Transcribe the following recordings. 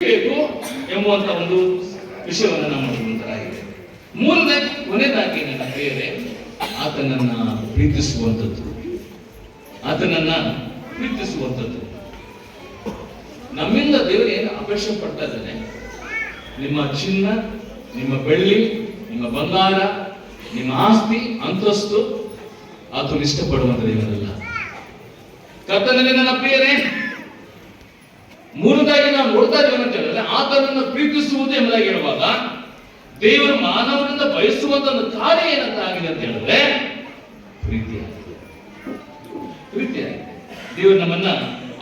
ಬೇಕು ಎಂಬುವಂತ ಒಂದು ವಿಷಯವನ್ನು ನಾವು ನೋಡುವಂತರಾಗಿದೆ. ಕೊನೆಯದಾಗಿ ನನ್ನ ಪ್ರಿಯರೇ, ಆತನನ್ನ ಪ್ರೀತಿಸುವಂಥದ್ದು, ಆತನನ್ನ ಪ್ರೀತಿಸುವಂಥದ್ದು. ನಮ್ಮಿಂದ ದೇವರು ಏನು ಅಪೇಕ್ಷೆ ಪಡ್ತಾ ಇದ್ದಾನೆ? ನಿಮ್ಮ ಚಿನ್ನ, ನಿಮ್ಮ ಬೆಳ್ಳಿ, ನಿಮ್ಮ ಬಂಗಾರ, ನಿಮ್ಮ ಆಸ್ತಿ, ಅಂತಸ್ತು ಆತನು ಇಷ್ಟಪಡುವಂತ ದೇವರಲ್ಲ. ಕರ್ತನಲ್ಲಿ ನನ್ನ ಪ್ರಿಯರೇ, ಮೂರದಾಗಿ ನಾವು ನೋಡ್ತಾ ಇದ್ದೇವೆ ಅಂತ ಹೇಳಿದ್ರೆ, ಆತನನ್ನು ಪ್ರೀತಿಸುವುದು ಎಂಬುದಾಗಿ ಹೇಳುವಾಗ ದೇವರು ಮಾನವನಿಂದ ಬಯಸುವಂತ ಒಂದು ಕಾರ್ಯ ಏನಂತ ಆಗಿದೆ ಅಂತ ಹೇಳಿದ್ರೆ ಪ್ರೀತಿಯಾಗಿದೆ. ದೇವರು ನಮ್ಮನ್ನ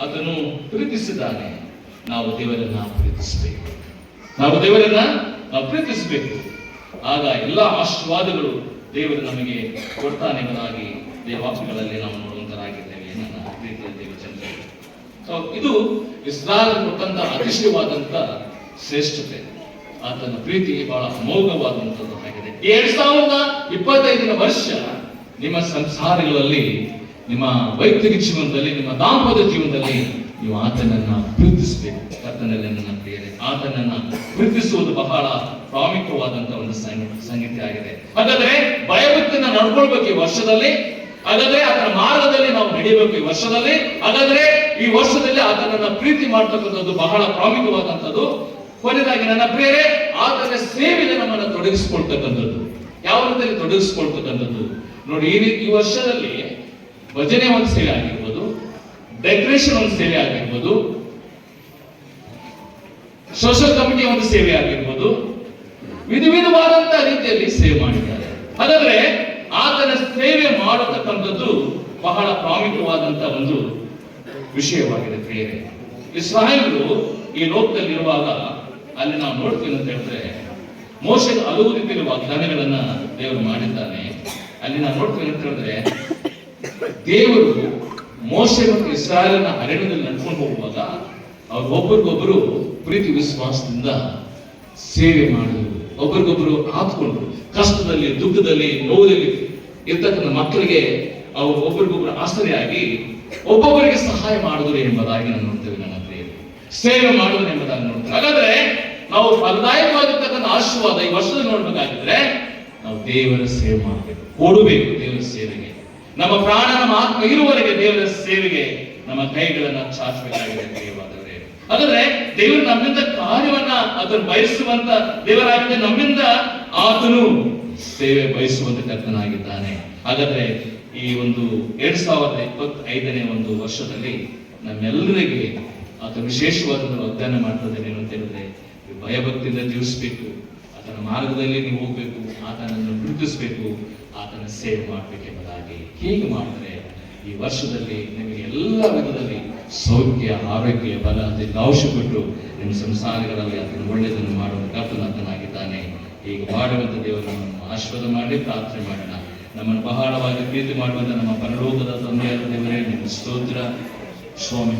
ಅದನ್ನು ಪ್ರೀತಿಸಿದ್ದಾನೆ. ನಾವು ದೇವರನ್ನ ಪ್ರೀತಿಸಬೇಕು. ನಾವು ಪ್ರೀತಿಸಬೇಕು. ಆಗ ಎಲ್ಲ ಆಶೀರ್ವಾದಗಳು ದೇವರು ನಮಗೆ ಕೊಡ್ತಾನೆ ಎಂಬುದಾಗಿ ದೇವಾಕ್ಯಗಳಲ್ಲಿ ನಾವು ನೋಡುವಂತರಾಗಿದ್ದೇವೆ. ನನ್ನ ಪ್ರೀತಿಯ ದೇವ ಜನತೆ, ಇದು ಇಸ್ರಾಯೇಲ್ ಕೊಟ್ಟಂತ ಅತಿಶಯವಾದಂತ ಶ್ರೇಷ್ಠತೆ. ಆತನ ಪ್ರೀತಿ ಬಹಳ ಅಮೋಘವಾದಂಥದ್ದು ಆಗಿದೆ. 2025 ವರ್ಷ ನಿಮ್ಮ ಸಂಸಾರಗಳಲ್ಲಿ, ನಿಮ್ಮ ವೈಯಕ್ತಿಕ ಜೀವನದಲ್ಲಿ, ನಿಮ್ಮ ದಾಂಪತ್ಯ ಜೀವನದಲ್ಲಿ ನೀವು ಆತನನ್ನ ಪ್ರೀತಿಸಬೇಕು. ಕರ್ತನಲ್ಲಿ ನನ್ನ ಪ್ರಿಯರೇ, ಆತನನ್ನ ಪ್ರೀತಿಸುವುದು ಬಹಳ ಪ್ರಾಮುಖ್ಯವಾದಂತ ಒಂದು ಸಂಗತಿ ಆಗಿದೆ. ಹಾಗಾದ್ರೆ ಭಯಭಕ್ತಿಯಿಂದ ನಡ್ಕೊಳ್ಬೇಕು ಈ ವರ್ಷದಲ್ಲಿ. ಹಾಗಾದ್ರೆ ಆತನ ಮಾರ್ಗದಲ್ಲಿ ನಾವು ನಡೆಯಬೇಕು ಈ ವರ್ಷದಲ್ಲಿ. ಹಾಗಾದ್ರೆ ಈ ವರ್ಷದಲ್ಲಿ ಆತನನ್ನ ಪ್ರೀತಿ ಮಾಡ್ತಕ್ಕಂಥದ್ದು ಬಹಳ ಪ್ರಾಮುಖ್ಯವಾದಂಥದ್ದು. ಕೊನೆಯದಾಗಿ ನನ್ನ ಪ್ರಿಯರೇ, ಆತನ ಸೇವೆಗೆ ನಮ್ಮನ್ನು ತೊಡಗಿಸಿಕೊಳ್ತಕ್ಕಂಥದ್ದು. ಯಾವ ರೀತಿಯಲ್ಲಿ ತೊಡಗಿಸಿಕೊಳ್ತಕ್ಕಂಥದ್ದು ನೋಡಿ, ಈ ವರ್ಷದಲ್ಲಿ ಭಜನೆ ಒಂದು ಸೇವೆ ಆಗಿರ್ಬೋದು, ಡೆಕೋರೇಷನ್ ಒಂದು ಸೇವೆ ಆಗಿರ್ಬೋದು, ಸೋಷಿಯಲ್ ಕಮಿಟಿ ಒಂದು ಸೇವೆ ಆಗಿರ್ಬೋದು, ವಿಧವಾದಂತಹ ರೀತಿಯಲ್ಲಿ ಸೇವೆ ಮಾಡಿದ್ದಾರೆ. ಹಾಗಾದ್ರೆ ಆತನ ಸೇವೆ ಮಾಡತಕ್ಕಂಥದ್ದು ಬಹಳ ಪ್ರಾಮುಖ್ಯವಾದಂತಹ ಒಂದು ವಿಷಯವಾಗಿದೆ ಪ್ರಿಯರೇ. ಇಸ್ರಾಯೇಲರು ಈ ಲೋಕದಲ್ಲಿರುವಾಗ ಅಲ್ಲಿ ನಾವು ನೋಡ್ತೀವಿ ಅಂತ ಹೇಳಿದ್ರೆ, ಮೋಶೆಗೆ ಹಲವು ರೀತಿಯ ವಾಗ್ದಾನಗಳನ್ನ ದೇವರು ಮಾಡಿದ್ದಾನೆ. ಅಲ್ಲಿ ನಾವು ನೋಡ್ತೀವಿ ಅಂತ ಹೇಳಿದ್ರೆ, ದೇವರು ಮೋಶೆ ಮತ್ತು ಇಸ್ರಾಯೇಲನ ಅರಣ್ಯದಲ್ಲಿ ನಡ್ಕೊಂಡು ಹೋಗುವಾಗ ಅವ್ರು ಒಬ್ಬರಿಗೊಬ್ಬರು ಪ್ರೀತಿ ವಿಶ್ವಾಸದಿಂದ ಸೇವೆ ಮಾಡಿದ್ರು. ಒಬ್ಬರಿಗೊಬ್ಬರು ಆತ್ಕೊಂಡ್ರು. ಕಷ್ಟದಲ್ಲಿ, ದುಃಖದಲ್ಲಿ, ನೋದಲ್ಲಿ ಇರ್ತಕ್ಕಂಥ ಮಕ್ಕಳಿಗೆ ಅವರು ಒಬ್ಬರಿಗೊಬ್ಬರು ಆಶ್ರಯಾಗಿ ಒಬ್ಬೊಬ್ಬರಿಗೆ ಸಹಾಯ ಮಾಡಿದ್ರು ಎಂಬುದಾಗಿ ನಾವು ನೋಡ್ತೇವೆ. ನನ್ನ ಪ್ರಿಯರೇ, ಸೇವೆ ಮಾಡುವುದು ಎಂಬುದಾಗಿ ನೋಡ್ತೇವೆ. ಹಾಗಾದ್ರೆ ನಾವು ಫಲದಾಯಕವಾಗಿರ್ತಕ್ಕಂಥ ಆಶೀರ್ವಾದ ಈ ವರ್ಷದಲ್ಲಿ ನೋಡ್ಬೇಕಾಗಿದ್ರೆ ನಾವು ದೇವರ ಸೇವೆ ಮಾಡಬೇಕು, ಕೊಡಬೇಕು. ದೇವರ ಸೇವೆಗೆ ನಮ್ಮ ಪ್ರಾಣ, ನಮ್ಮ ಆತ್ಮ ಇರುವವರೆಗೆ ದೇವರ ಸೇವೆಗೆ ನಮ್ಮ ಕೈಗಳನ್ನ ಚಾಚಬೇಕಾಗಿದೆ ದೇವರಾದವರೇ. ಹಾಗಾದ್ರೆ ದೇವರು ನಮ್ಮಿಂದ ಕಾರ್ಯವನ್ನ ಅದನ್ನು ಬಯಸುವಂತ ದೇವರಾಗಿದೆ. ನಮ್ಮಿಂದ ಆತನು ಸೇವೆ ಬಯಸುವಂತ ಕರ್ತನಾಗಿದ್ದಾನೆ. ಹಾಗಾದ್ರೆ ಈ ಒಂದು 2025ನೇ ಒಂದು ವರ್ಷದಲ್ಲಿ ನಮ್ಮೆಲ್ಲರಿಗೆ ಆತ ವಿಶೇಷವಾದ ವಾಗ್ದಾನ ಮಾಡ್ತದೆ ಏನು ಅಂತ ಹೇಳಿದ್ರೆ, ಭಯಭಕ್ತಿಯಿಂದ ಜೀವಿಸಬೇಕು, ಆತನ ಮಾರ್ಗದಲ್ಲಿ ನೀವು ಹೋಗ್ಬೇಕು, ಆತನನ್ನು ಗುರುತಿಸಬೇಕು, ಆತನ ಸೇವೆ ಮಾಡಬೇಕೆಂಬುದಾಗಿ. ಹೀಗೆ ಮಾಡಿದ್ರೆ ಈ ವರ್ಷದಲ್ಲಿ ನಿಮಗೆ ಎಲ್ಲ ವಿಧದಲ್ಲಿ ಸೌಖ್ಯ, ಆರೋಗ್ಯ, ಬಲ ಅವಶ್ಯಪಟ್ಟು ನಿಮ್ಮ ಸಂಸಾರಗಳಲ್ಲಿ ಆತನ ಒಳ್ಳೆಯದನ್ನು ಮಾಡುವ ಕರ್ತನಾಗಿದ್ದಾನೆ. ಈಗ ಮಾಡುವಂತ ದೇವರನ್ನು ಆಶೀರ್ವಾದ ಮಾಡಿ ಪ್ರಾರ್ಥನೆ ಮಾಡೋಣ. ನಮ್ಮನ್ನು ಬಹಳವಾಗಿ ಪ್ರೀತಿ ಮಾಡುವಂತ ನಮ್ಮ ಪರಲೋಕದ ತಂದೆಯಾದ ದೇವರೇ, ನಿಮ್ಮ ಸ್ತೋತ್ರ ಸ್ವಾಮಿ.